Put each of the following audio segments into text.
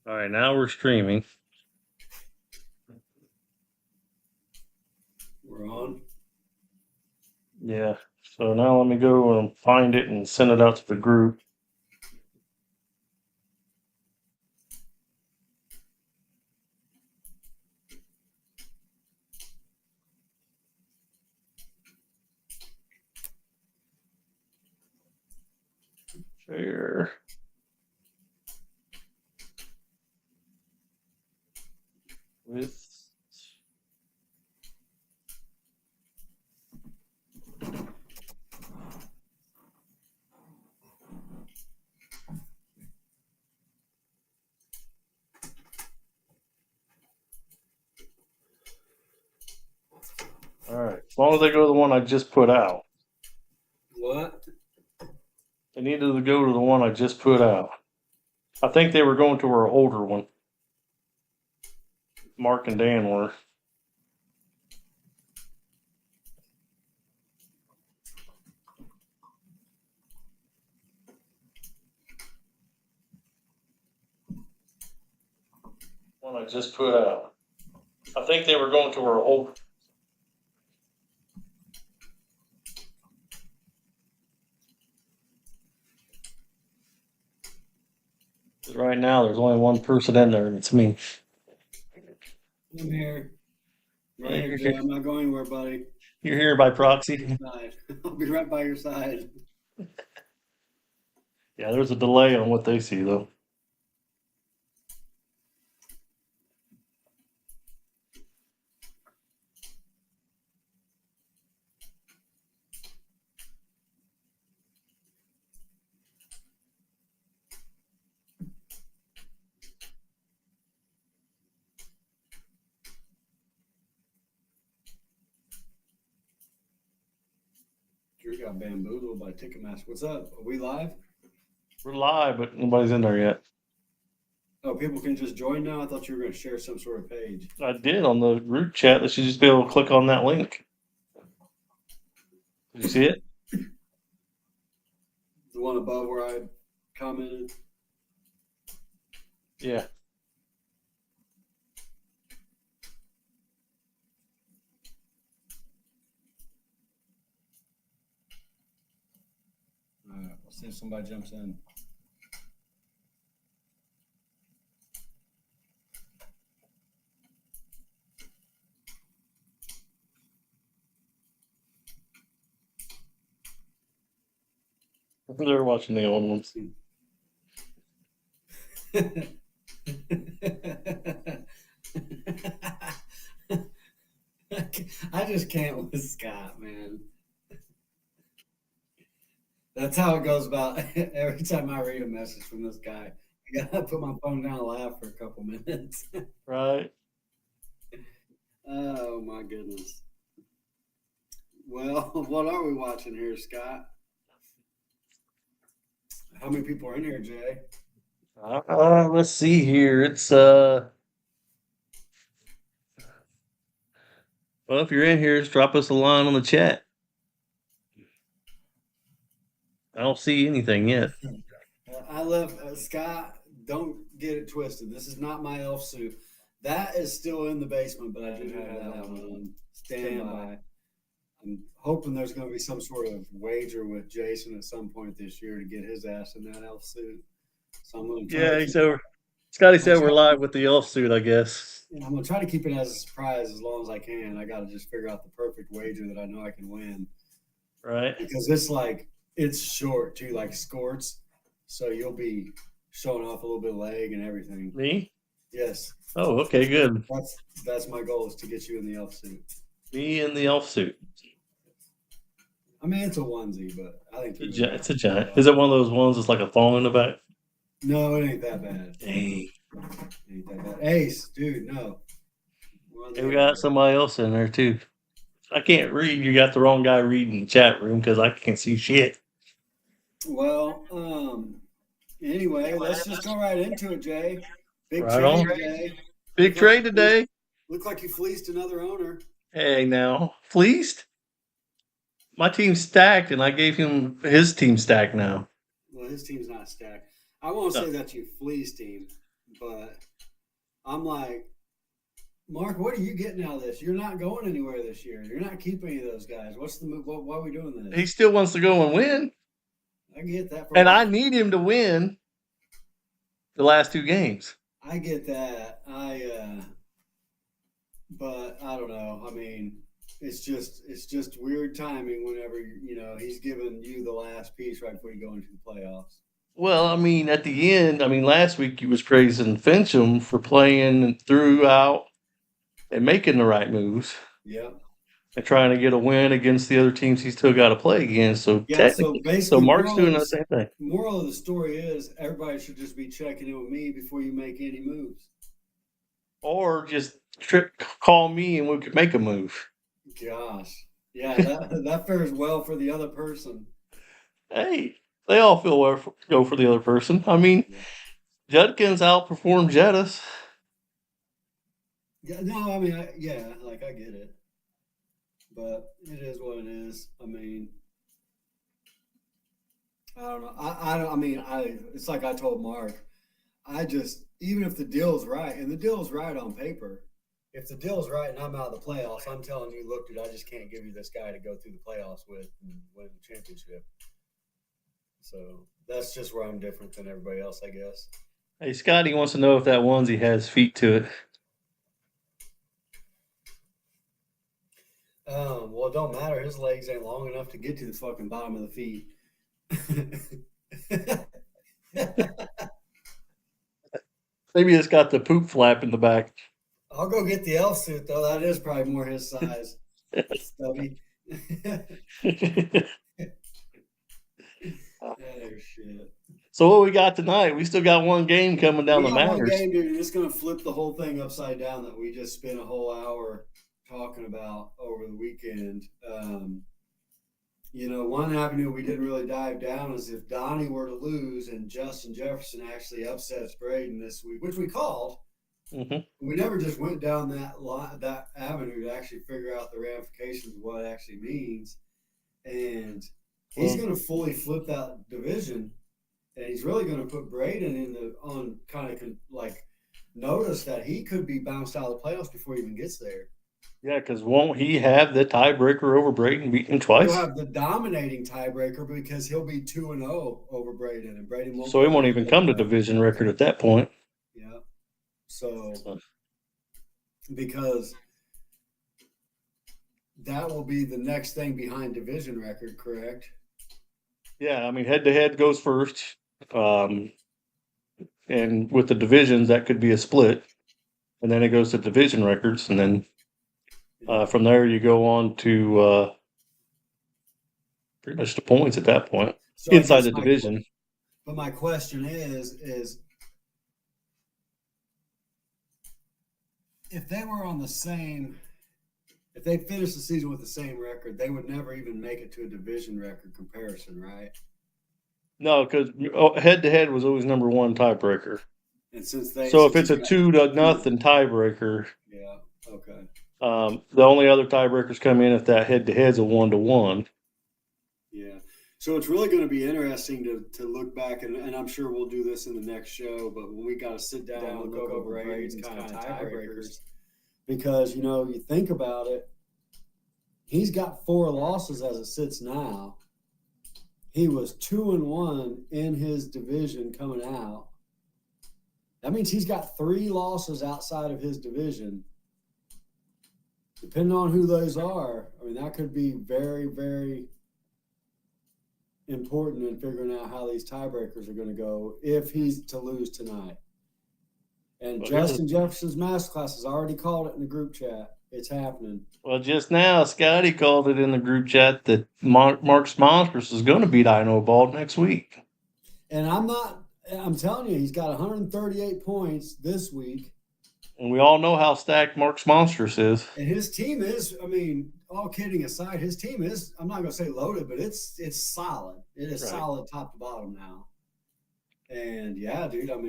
All right, now we're streaming. We're on. Yeah. So now let me go and find it and send it out to the group. Share. With. All right. As long as they go to the one I just put out. What? They needed to go to the one I just put out. I think they were going to our older one. Mark and Dan were. One I just put out. I think they were going to our old. Right now, there's only one person in there, and it's me. I'm here. Right Yeah, here, you're Jay. here. I'm not going anywhere, buddy. You're here by proxy. I'll be right by your side. Yeah, there's a delay on what they see, though. Drew got bamboozled by Ticketmaster. What's up? Are we live? We're live, but nobody's in there yet. Oh, people can just join now? I thought you were going to share some sort of page. I did on the group chat. They should just be able to click on that link. Did you see it? The one above where I commented? Yeah. All right, we'll see if somebody jumps in. They're watching the old ones. I just can't with Scott, man. That's how it goes about every time I read a message from this guy. I gotta put my phone down and laugh for a couple minutes. Right. Oh my goodness. Well, what are we watching here, Scott? How many people are in here, Jay? Let's see here. It's well, if you're in here, just drop us a line on the chat. I don't see anything yet. I love Scott. Don't get it twisted. This is not my elf suit. That is still in the basement, but I do have that one on standby. I'm hoping there's going to be some sort of wager with Jason at some point this year to get his ass in that elf suit. So I'm going to try. Yeah, so Scotty said we're live with the elf suit, I guess. I'm going to try to keep it as a surprise as long as I can. I got to just figure out the perfect wager that I know I can win. Right. Because it's short too, like skirts. So you'll be showing off a little bit of leg and everything. Me? Yes. Oh, okay, good. That's my goal, is to get you in the elf suit. Me in the elf suit. I mean, it's a onesie, but I think It's a giant. Is it one of those ones that's like a thong in the back? No, it ain't that bad. Dang. It ain't that bad. Ace, dude, no. Hey, we got somebody else in there too. I can't read. You got the wrong guy reading the chat room because I can't see shit. Well, anyway, let's just go right into it, Jay. Big Right trade on. today. Big trade today. Look like you fleeced another owner. Hey, now fleeced. My team's stacked, and I gave him his team stacked now. Well, his team's not stacked. I won't say that you fleeced him, But I'm like, Mark, what are you getting out of this? You're not going anywhere this year. You're not keeping any of those guys. What's the move? Why are we doing this? He still wants to go and win. I get that. And I need him to win the last 2 games. I get that. But I don't know. I mean, it's just weird timing whenever he's giving you the last piece right before you go into the playoffs. Well, I mean, at the end, last week you was praising Fincham for playing throughout and making the right moves. Yeah. And trying to get a win against the other teams he's still got to play against. So so Mark's doing the same thing. Moral of the story is everybody should just be checking in with me before you make any moves. Or just call me and we could make a move. Gosh. Yeah, that fares well for the other person. Hey, they all go for the other person. I mean, Judkins outperformed Jettis. Yeah, no, I mean, I get it. But it is what it is. I mean, I don't know. I mean, it's like I told Mark. Even if the deal's right, and the deal's right on paper, if the deal's right and I'm out of the playoffs, I'm telling you, look, dude, I just can't give you this guy to go through the playoffs with and win the championship. So that's just where I'm different than everybody else, I guess. Hey, Scotty wants to know if that onesie has feet to it. Well, it don't matter. His legs ain't long enough to get to the fucking bottom of the feet. Maybe it's got the poop flap in the back. I'll go get the elf suit, though. That is probably more his size. Stubby. Oh, shit. So what we got tonight? We still got one game coming down the Mariners. One game, dude. You're just going to flip the whole thing upside down that we just spent a whole hour talking about over the weekend. One avenue we didn't really dive down is if Donnie were to lose and Justin Jefferson actually upsets Braden this week, which we called. Mm-hmm. We never just went down that avenue to actually figure out the ramifications of what it actually means. And he's going to fully flip that division, and he's really going to put Braden on kind of like notice that he could be bounced out of the playoffs before he even gets there. Yeah, because won't he have the tiebreaker over Braden, beating him twice? He'll have the dominating tiebreaker because he'll be 2-0 over Braden, and Braden won't. So he won't even come to division record at that point. Yeah. So because that will be the next thing behind division record, correct? Yeah, head-to-head goes first. And with the divisions, that could be a split. And then it goes to division records, and then from there you go on to pretty much the points at that point, so inside the division. But my question is if they were on the same – if they finished the season with the same record, they would never even make it to a division record comparison, right? No, because head-to-head was always number one tiebreaker. And if it's a 2-0 tiebreaker, yeah, okay. The only other tiebreakers come in if that head-to-head's a 1-1. Yeah, so it's really going to be interesting to look back, and I'm sure we'll do this in the next show. But when we got to sit down and look over Braden's kind of tiebreakers, because you think about it, he's got 4 losses as it sits now. He was 2-1 in his division coming out. That means he's got 3 losses outside of his division. Depending on who those are, that could be very, very important in figuring out how these tiebreakers are going to go if he's to lose tonight. And Justin Jefferson's masterclass has already called it in the group chat. It's happening. Well, just now, Scotty called it in the group chat that Mark Monsters is going to beat Ino Ball next week. And I'm telling you, he's got 138 points this week. And we all know how stacked Mark Monsters is. And his team is, all kidding aside, his team is, I'm not going to say loaded, but it's solid. It is solid top to bottom now. And yeah, dude, I've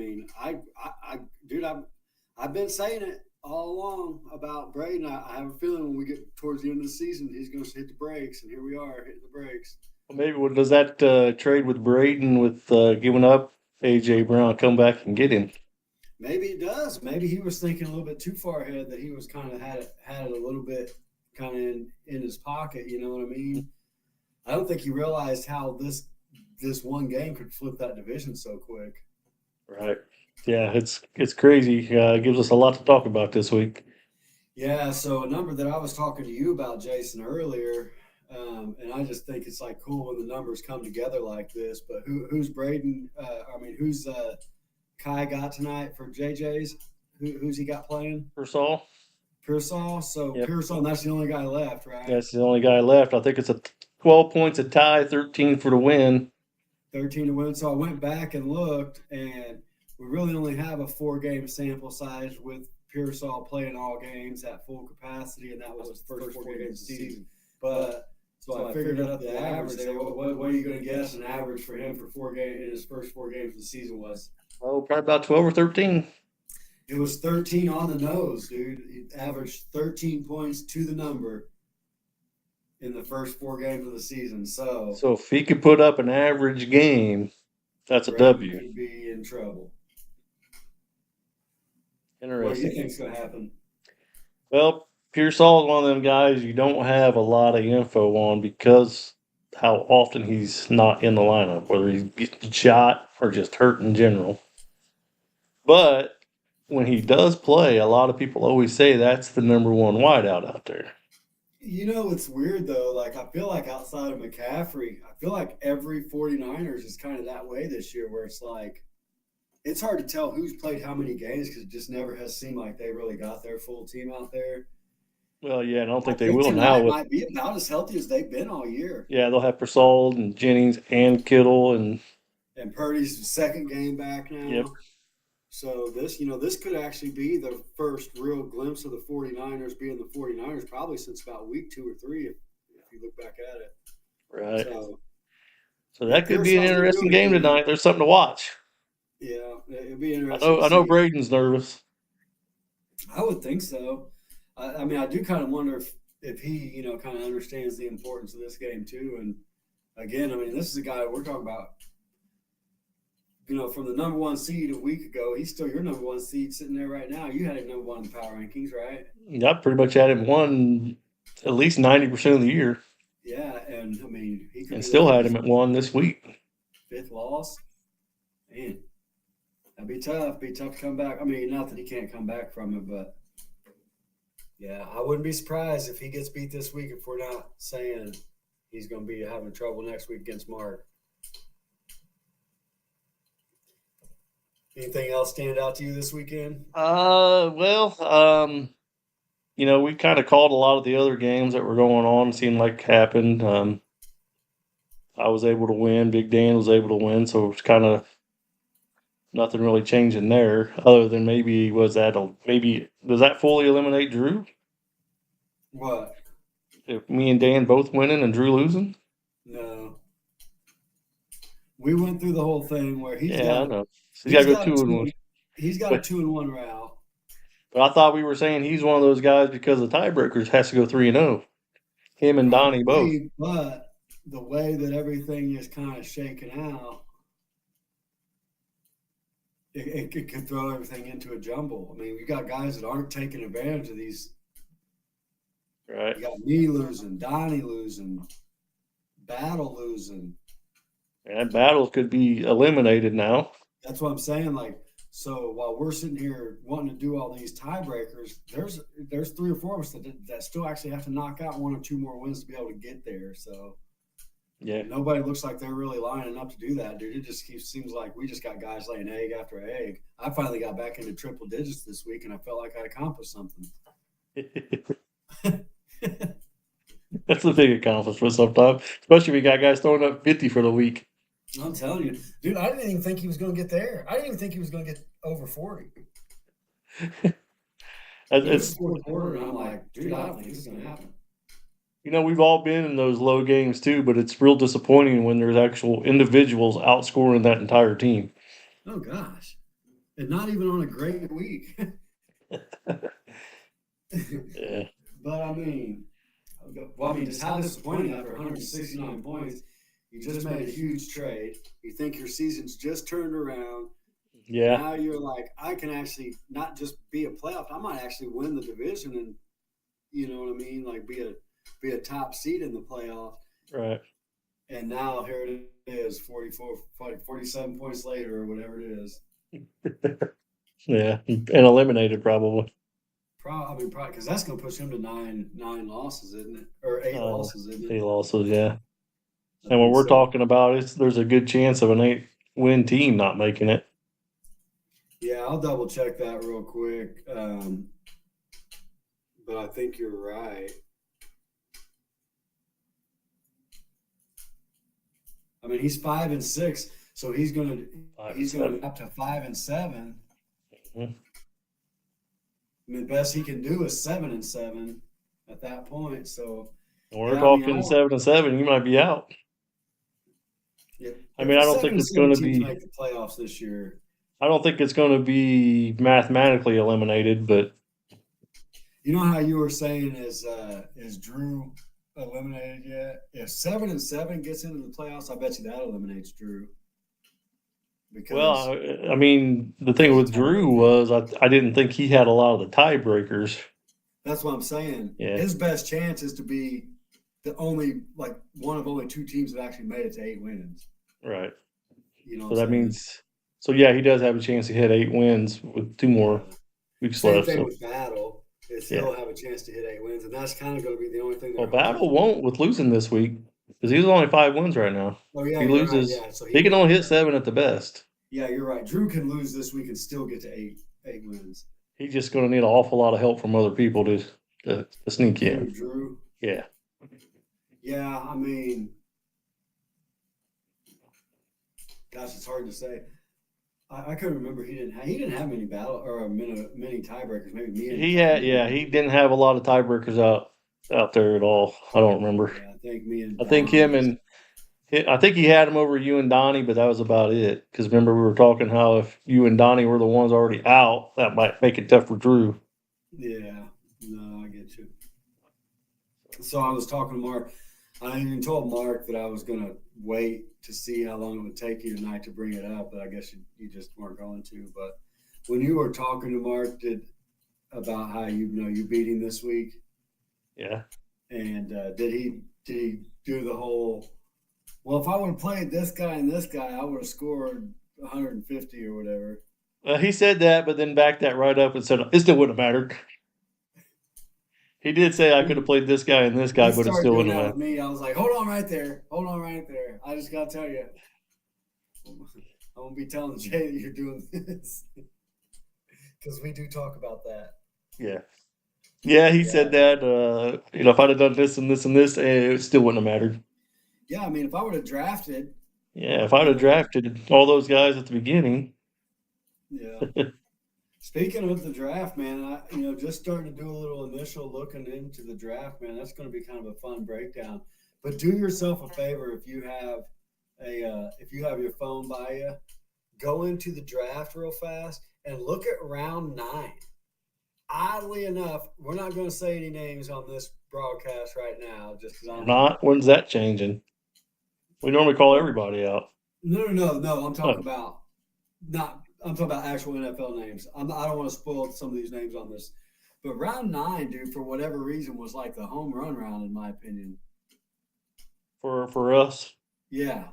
been saying it all along about Braden. I have a feeling when we get towards the end of the season, he's going to hit the brakes, and here we are hitting the brakes. Well, maybe does that trade with Braden with giving up A.J. Brown come back and get him? Maybe it does. Maybe he was thinking a little bit too far ahead, that he was kind of had it a little bit kind of in his pocket. You know what I mean? I don't think he realized how this one game could flip that division so quick. Right. Yeah, it's crazy. It gives us a lot to talk about this week. Yeah. So a number that I was talking to you about, Jason, earlier, and I just think it's like cool when the numbers come together like this. But who's Braden? Who's Kai got tonight for JJ's? Who's he got playing? Pearsall. Pearsall. So Yep. Pearsall, that's the only guy left, right? That's the only guy left. I think it's a 12 points a tie, 13 for the win. 13 to win. So I went back and looked, and we really only have a 4-game sample size with Pearsall playing all games at full capacity, and that was the first 4 games of the season. But so I figured out the average there. What are you going to guess an average for him for 4 games in his first 4 games of the season was? Oh, probably about 12 or 13. It was 13 on the nose, dude. He averaged 13 points to the number in the first 4 games of the season. So if he could put up an average game, that's a W. Could be in trouble. Interesting. What do you think's going to happen? Well, Pearsall is one of them guys you don't have a lot of info on because how often he's not in the lineup, whether he's getting shot or just hurt in general. But when he does play, a lot of people always say that's the number one wideout out there. You know, it's weird, though. Like, I feel like outside of McCaffrey, I feel like every 49ers is kind of that way this year, where it's like, it's hard to tell who's played how many games because it just never has seemed like they really got their full team out there. Well, yeah, I don't think they will now. It might be about as healthy as they've been all year. Yeah, they'll have Pearsall and Jennings and Kittle and Purdy's second game back now. Yep. So this could actually be the first real glimpse of the 49ers being the 49ers probably since about week 2 or 3 if you look back at it. Right. So that could be an interesting really game tonight. There's something to watch. Yeah, it'd be interesting. I know Braden's nervous. I would think so. I mean, I do kind of wonder if he, kind of understands the importance of this game too. And again, I mean, this is a guy we're talking about. From the number 1 seed a week ago, he's still your number 1 seed sitting there right now. You had him number 1 in the power rankings, right? Yeah, I pretty much had him won at least 90% of the year. Yeah, and I mean, he could still had him at 1 this week. 5th loss, man. That'd be tough. Be tough to come back. I mean, not that he can't come back from it, but yeah, I wouldn't be surprised if he gets beat this week if we're not saying he's going to be having trouble next week against Mark. Anything else stand out to you this weekend? We kind of called a lot of the other games that were going on. It seemed like happened. I was able to win. Big Dan was able to win, so it's kind of nothing really changing there, other than does that fully eliminate Drew? What? If me and Dan both winning and Drew losing? No. We went through the whole thing where he's got to go 2-1. He's got a 2-1 route. But I thought we were saying he's one of those guys because the tiebreakers has to go 3-0. Him and Donnie both. But the way that everything is kind of shaken out, it could throw everything into a jumble. I mean, we got guys that aren't taking advantage of these. Right. You got me losing, Donnie losing, Battle losing. And Battle could be eliminated now. That's what I'm saying. Like, so while we're sitting here wanting to do all these tiebreakers, there's 3 or 4 of us that still actually have to knock out 1 or 2 more wins to be able to get there. So yeah, nobody looks like they're really lining up to do that, dude. It just seems like we just got guys laying egg after egg. I finally got back into triple digits this week, and I felt like I accomplished something. That's a big accomplishment sometimes, especially if you got guys throwing up 50 for the week. I'm telling you, dude, I didn't even think he was going to get there. I didn't even think he was going to get over 40. It's fourth quarter, and I'm like, dude, I don't think this is going to happen. We've all been in those low games too, but it's real disappointing when there's actual individuals outscoring that entire team. Oh, gosh. And not even on a great week. Yeah. But, I mean, just how disappointing after 169 points. You just made a huge trade. You think your season's just turned around. Yeah, Now you're like, I can actually not just be a playoff. I might actually win the division, and you know what I mean, like be a top seed in the playoff. right. And now here it is, 47 points later, or whatever it is. Yeah, and eliminated probably. Probably because that's going to push him to nine losses, isn't it? Or eight Uh, losses, isn't he it? losses, yeah. I And what think we're so. talking about is there's a good chance of an 8-win team not making it. Yeah, I'll double check that real quick. But I think you're right. I mean, he's 5-6, so he's gonna 5-7. up to 5-7. Mhm. I mean, the best he can do is 7-7 at that point. So And we're yeah, I mean, I talking don't. 7-7. You might be out. I If mean, the 7-7 teams make the playoffs this year, I don't think it's going to be mathematically eliminated, but you know how you were saying is Drew eliminated yet? If 7-7 gets into the playoffs, I bet you that eliminates Drew well, because I mean, the thing with it's hard. Drew was I didn't think he had a lot of the tiebreakers. That's what I'm saying. Yeah, His best chance is to be the only like one of only two teams that actually made it to 8 wins. right. You know So what that I'm saying? means, so yeah, he does have a chance to hit 8 wins with 2 more Yeah. weeks Same left. thing So with Battle. Is yeah, he'll have a chance to hit 8 wins, and that's kind of going to be the only thing well, they're hoping Battle for. won't with losing this week because he's only 5 wins right now. Oh yeah, He you're right. loses, Yeah, so he he can won't. only hit 7 at the best. Yeah, you're right. Drew can lose this week and still get to eight wins. He's just going to need an awful lot of help from other people to sneak in. Drew. Yeah. Yeah, I mean, gosh, it's hard to say. I couldn't remember he didn't have many battle or many tiebreakers. Maybe me and Yeah, he didn't have a lot of tiebreakers out there at all. I don't remember. yeah, I think me and I think Don him just and I think he had him over you and Donnie, but that was about it. Because remember we were talking how if you and Donnie were the ones already out, that might make it tough for Drew. yeah. No, I get you. So I was talking to Mark. I even told Mark that I was gonna wait to see how long it would take you tonight to bring it up, but I guess you just weren't going to. But when you were talking to Mark, about how you beat him this week, Yeah. and did he do the whole? Well, if I would have played this guy and this guy, I would have scored 150 or whatever. He said that, but then backed that right up and said it still wouldn't have mattered. He did say I could have played this guy and this guy, He but it started still doing wouldn't have that mattered. with me. I was like, hold on right there. Hold on right there. I just got to tell you. I'm going to be telling Jay that you're doing this. Because we do talk about that. Yeah. Yeah, he Yeah. said that. If I'd have done this and this and this, it still wouldn't have mattered. Yeah, I mean, if I would have drafted, Yeah, if I'd have drafted all those guys at the beginning. yeah. Speaking of the draft, man, just starting to do a little initial looking into the draft, man. That's going to be kind of a fun breakdown. But do yourself a favor if you have your phone by you, go into the draft real fast and look at round 9. Oddly enough, we're not going to say any names on this broadcast right now, just because I'm Not when's that changing? We normally call everybody out. No. I'm talking about not. I'm talking about actual NFL names. I don't want to spoil some of these names on this, but round 9, dude, for whatever reason, was like the home run round in my opinion. For us. Yeah.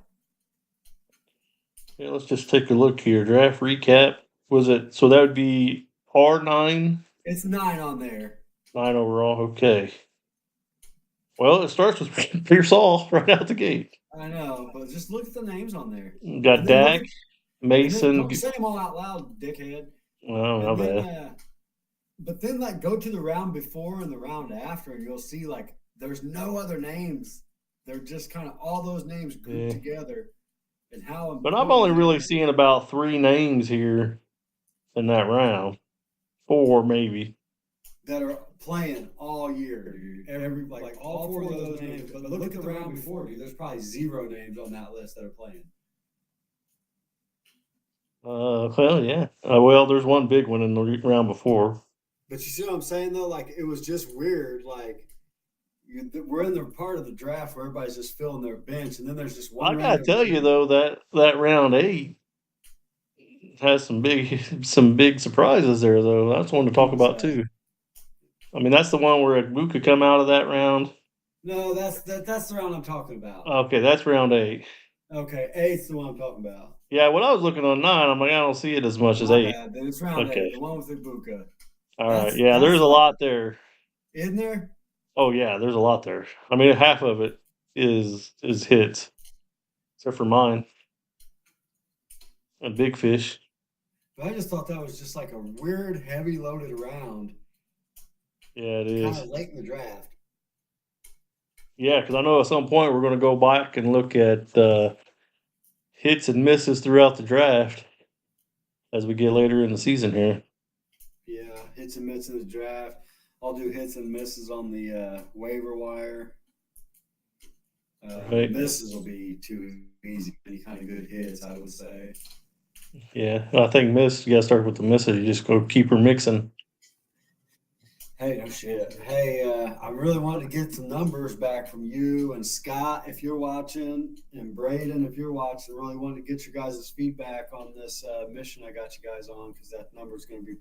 Yeah, let's just take a look here. Draft recap. Was it so that would be R9? It's 9 on there. 9 overall. Okay. Well, it starts with Pearsall right out the gate. I know, but just look at the names on there. You got Dak, Mason. Don't say them all out loud, dickhead. Oh, my bad. But then, like, go to the round before and the round after, and you'll see, like, there's no other names. They're just kind of all those names grouped together. And how. But I'm only really seeing about 3 names here in that round. 4 maybe. That are playing all year, dude. All 4 of those names. But look at the round before, dude. There's probably 0 names on that list that are playing. Well, yeah. Well, there's one big one in the round before. But you see what I'm saying, though? Like, it was just weird. Like, we're in the part of the draft where everybody's just filling their bench, and then there's just one. I gotta tell you though that round 8, has some big surprises there though. That's one to talk about too. I mean, that's the one where Wu could come out of that round. No, that's the round I'm talking about. Okay, that's round 8. Okay, 8's the one I'm talking about. Yeah, when I was looking on 9, I'm like, I don't see it as much as My 8. bad. Then it's round Okay. 8, the one with Ibuka. All right. Yeah, there's a lot there. Isn't there? Oh yeah, there's a lot there. I mean, half of it is hits, except for mine. A big fish. But I just thought that was just like a weird, heavy loaded round. Yeah, it is. Kind of late in the draft. Yeah, because I know at some point we're going to go back and look at hits and misses throughout the draft as we get later in the season here. Yeah, hits and misses in the draft. I'll do hits and misses on the waiver wire. Right. Misses will be too easy. Any kind of good hits, I would say. Yeah, I think miss. You got to start with the misses. You just go keep her mixing. Hey, no shit. Hey, I really wanted to get some numbers back from you and Scott, if you're watching, and Braden, if you're watching. Really wanted to get your guys' feedback on this mission I got you guys on, because that number is going to be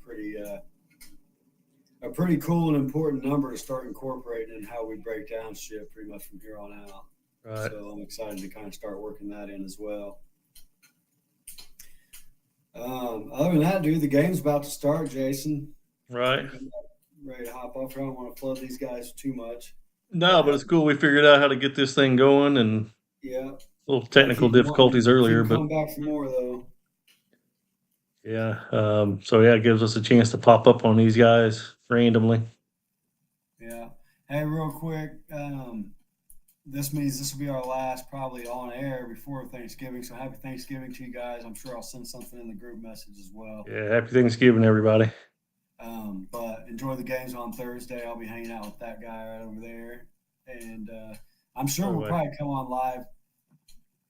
a pretty cool and important number to start incorporating in how we break down shit pretty much from here on out. Right. So I'm excited to kind of start working that in as well. Other than that, dude, the game's about to start, Jason. Right. Ready to hop off. I don't want to flood these guys too much. No, but it's cool. We figured out how to get this thing going, and yeah, little technical difficulties earlier, but come back for more though. Yeah. So yeah, it gives us a chance to pop up on these guys randomly. Yeah. Hey, real quick. This means this will be our last probably on air before Thanksgiving. So happy Thanksgiving to you guys. I'm sure I'll send something in the group message as well. Yeah. Happy Thanksgiving, everybody. But enjoy the games on Thursday. I'll be hanging out with that guy right over there. And I'm sure we'll probably come on live.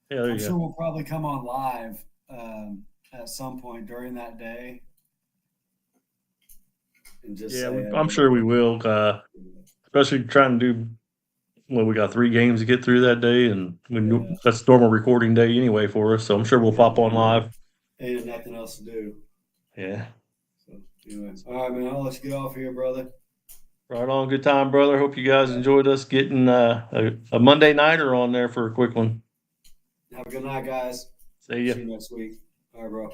Yeah, there you go. I'm sure we'll probably come on live at some point during that day. And just I'm sure we will. Especially trying to do, well, we got 3 games to get through that day, and that's normal recording day anyway for us. So I'm sure we'll pop on live. And nothing else to do. Yeah. So anyway, all right, man. I'll let you get off here, brother. Right on. Good time, brother. Hope you guys enjoyed us getting a Monday nighter on there for a quick one. Have a good night, guys. See ya. See you next week. All right, bro.